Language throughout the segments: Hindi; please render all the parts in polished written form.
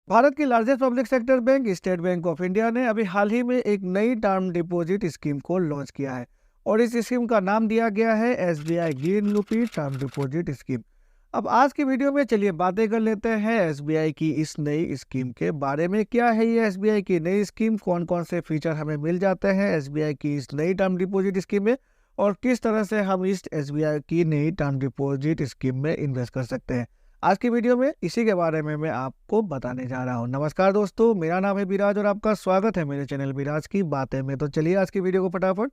भारत की largest public sector bank state bank of India ने अभी हाल ही में एक नई टर्म डिपॉजिट स्कीम को लॉन्च किया है और इस स्कीम का नाम दिया गया है एसबीआई ग्रीन रूपी टर्म डिपॉजिट स्कीम। अब आज की वीडियो में चलिए बातें कर लेते हैं एसबीआई की इस नई स्कीम के बारे में। क्या है ये एसबीआई की नई स्कीम, कौन कौन से फीचर हमें मिल जाते हैं एसबीआई की इस नई टर्म डिपॉजिट स्कीम में और किस तरह से हम इस एसबीआई की नई टर्म डिपॉजिट स्कीम में इन्वेस्ट कर सकते हैं। आज की वीडियो में इसी के बारे में मैं आपको बताने जा रहा हूं। नमस्कार दोस्तों, मेरा नाम है विराज और आपका स्वागत है मेरे चैनल विराज की बातें में। तो चलिए आज की वीडियो को फटाफट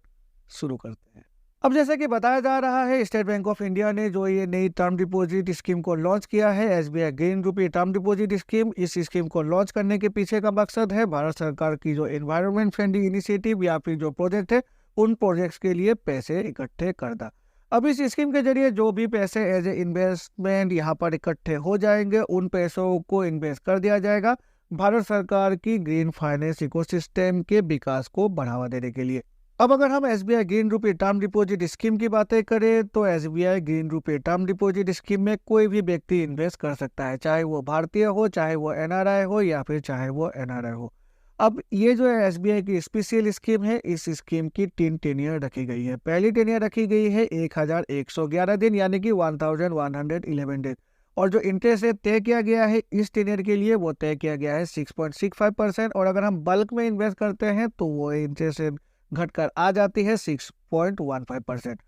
शुरू करते हैं। अब जैसे कि बताया जा रहा है, स्टेट बैंक ऑफ इंडिया ने जो ये नई टर्म डिपॉजिट स्कीम को लॉन्च किया है, एसबीआई ग्रीन रूपी टर्म डिपॉजिट स्कीम। इस स्कीम को लॉन्च करने के पीछे का मकसद है भारत सरकार की जो एनवायरमेंट फ्रेंडली इनिशिएटिव या फिर जो प्रोजेक्ट है, उन प्रोजेक्ट्स के लिए पैसे इकट्ठे करना। अब इस स्कीम के जरिए जो भी पैसे एज ए इन्वेस्टमेंट यहाँ पर इकट्ठे हो जाएंगे, उन पैसों को इन्वेस्ट कर दिया जाएगा भारत सरकार की ग्रीन फाइनेंस इकोसिस्टम के विकास को बढ़ावा देने के लिए। अब अगर हम एसबीआई ग्रीन रूपी टर्म डिपॉजिट स्कीम की बातें करें तो एसबीआई ग्रीन रूपी टर्म डिपॉजिट स्कीम में कोई भी व्यक्ति इन्वेस्ट कर सकता है, चाहे वो भारतीय हो, चाहे वो एनआरआई हो या फिर चाहे वो एनआरआई हो। अब ये जो है एसबीआई की स्पेशल स्कीम है, इस स्कीम की 3 टेन्योर रखी गई है। पहली टेन्योर रखी गई है 1111 दिन यानी कि 1111 डेज और जो इंटरेस्ट रेट तय किया गया है इस टेन्योर के लिए वो तय किया गया है 6.65%। और अगर हम बल्क में इन्वेस्ट करते हैं तो वो इंटरेस्ट रेट घटकर आ जाती है 6.15%।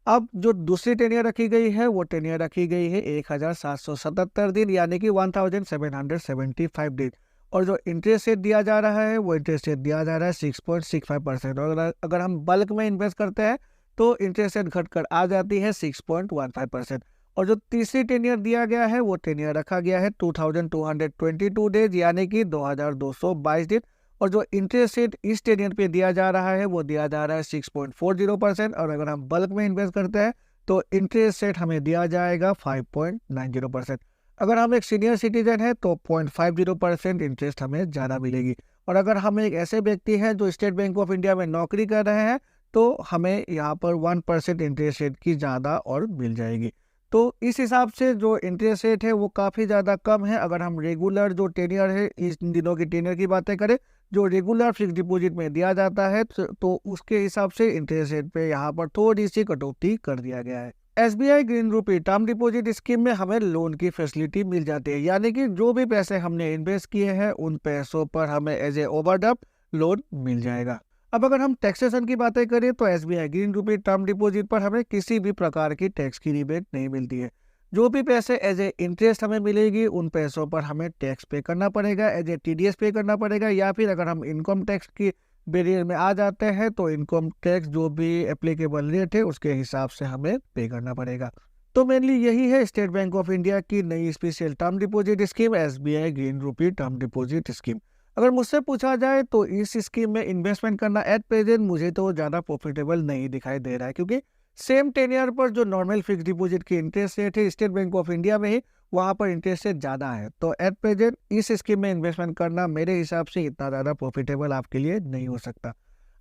अब जो दूसरी टेन्योर रखी गई है वो टेन्योर रखी गई है 1777 दिन यानी कि 1775 डेज और जो इंटरेस्ट रेट दिया जा रहा है वो इंटरेस्ट रेट दिया जा रहा है 6.65%। और अगर हम बल्क में इन्वेस्ट करते हैं तो इंटरेस्ट रेट घटकर आ जाती है 6.15%। और जो तीसरी टेन्योर दिया गया है वो टेन्योर रखा गया है 2222 डेज यानी कि 2222 दिन और जो इंटरेस्ट रेट इस टेन्योर पे दिया जा रहा है वो दिया जा रहा है 6.40%। और अगर हम बल्क में इन्वेस्ट करते हैं तो इंटरेस्ट रेट हमें दिया जाएगा 5.90%। अगर हम एक सीनियर सिटीजन है तो 0.50% इंटरेस्ट हमें ज़्यादा मिलेगी। और अगर हम एक ऐसे व्यक्ति हैं जो स्टेट बैंक ऑफ इंडिया में नौकरी कर रहे हैं तो हमें यहाँ पर 1% इंटरेस्ट रेट की ज़्यादा और मिल जाएगी। तो इस हिसाब से जो इंटरेस्ट रेट है वो काफ़ी ज़्यादा कम है। अगर हम रेगुलर जो टेन्योर है, इस दिनों की टेन्योर की बातें करें जो रेगुलर फिक्स डिपॉजिट में दिया जाता है तो उसके हिसाब से इंटरेस्ट रेट पे यहाँ पर थोड़ी सी कटौती कर दिया गया है। एसबीआई ग्रीन रूपी टर्म डिपॉजिट स्कीम में हमें लोन की फैसिलिटी मिल जाती है, यानी कि जो भी पैसे हमने इन्वेस्ट किए हैं उन पैसों पर हमें एज ए ओवरड्राफ्ट लोन मिल जाएगा। अब अगर हम टैक्सेशन की बातें करें तो एसबीआई ग्रीन रूपी टर्म डिपॉजिट पर हमें किसी भी प्रकार की टैक्स की रिबेट नहीं मिलती है। जो भी पैसे एज ए इंटरेस्ट हमें मिलेगी उन पैसों पर हमें टैक्स पे करना पड़ेगा, एज ए टीडीएस पे करना पड़ेगा, या फिर अगर हम इनकम टैक्स की बैरियर में आ जाते हैं तो इनकम टैक्स जो भी एप्लीकेबल रेट है उसके हिसाब से हमें पे करना पड़ेगा। तो मेनली यही है स्टेट बैंक ऑफ इंडिया की नई special term deposit scheme SBI green रूपी टर्म डिपॉजिट स्कीम। अगर मुझसे पूछा जाए तो इस स्कीम में इन्वेस्टमेंट करना एट प्रेजेंट मुझे तो ज़्यादा प्रॉफिटेबल नहीं दिखाई दे रहा है, क्योंकि सेम टेन्योर पर जो नॉर्मल फिक्स डिपॉजिट की इंटरेस्ट रेट है स्टेट बैंक ऑफ इंडिया में ही वहाँ पर इंटरेस्ट रेट ज़्यादा है। तो एट प्रेजेंट इस स्कीम में इन्वेस्टमेंट करना मेरे हिसाब से इतना ज़्यादा प्रॉफिटेबल आपके लिए नहीं हो सकता।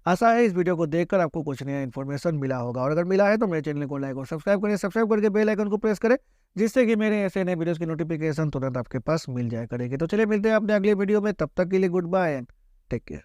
आशा है इस वीडियो को देखकर आपको कुछ नया इन्फॉर्मेशन मिला होगा और अगर मिला है तो मेरे चैनल को लाइक और सब्सक्राइब करें, सब्सक्राइब करके बेल आइकन को प्रेस करें जिससे कि मेरे ऐसे नए वीडियोस की नोटिफिकेशन तुरंत आपके पास मिल जाया करेगी। तो चलिए मिलते हैं अपने अगले वीडियो में, तब तक के लिए good bye and take care.